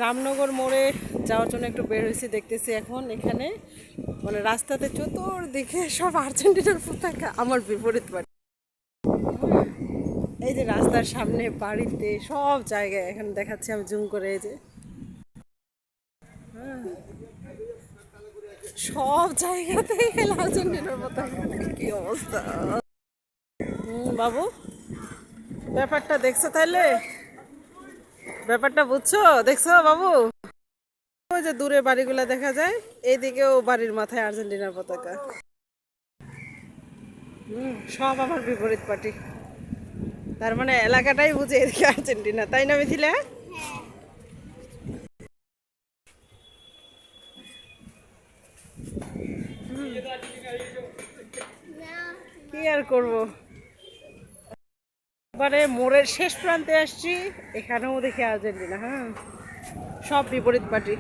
রামনগর মোড়ে যাওয়ার জন্য একটু বের হয়েছি, দেখতেছি এখন এখানে মানে রাস্তাতে চতুর্দিকে সব আর্জেন্টিনার পতাকা, আমার বিপরীত বাড়ি। এই যে রাস্তার সামনে, বাড়িতে, সব জায়গায় এখন দেখাচ্ছি আমি জুম করে। এই যে সব জায়গাতেই আর্জেন্টিনার পতাকা, কি অবস্থা। বাবু, ব্যাপারটা দেখছো তাইলে? ব্যাপারটা বুঝছো? দেখছো বাবু? ওই যে দূরে বাড়িগুলা দেখা যায়, এইদিকেও বাড়ির মাথায় আর্জেন্টিনার পতাকা। সব আমার বিপরীত পার্টি। তার মানে এলাকাটাই বুঝে এদিকে আর্জেন্টিনা, তাই না মিথিলা? কি আর করবো, এবারে মোড়ের শেষ প্রান্তে আসছি, এখানেও দেখি আর্জেন্টিনা। হ্যাঁ, সব বিপরীত পার্টি।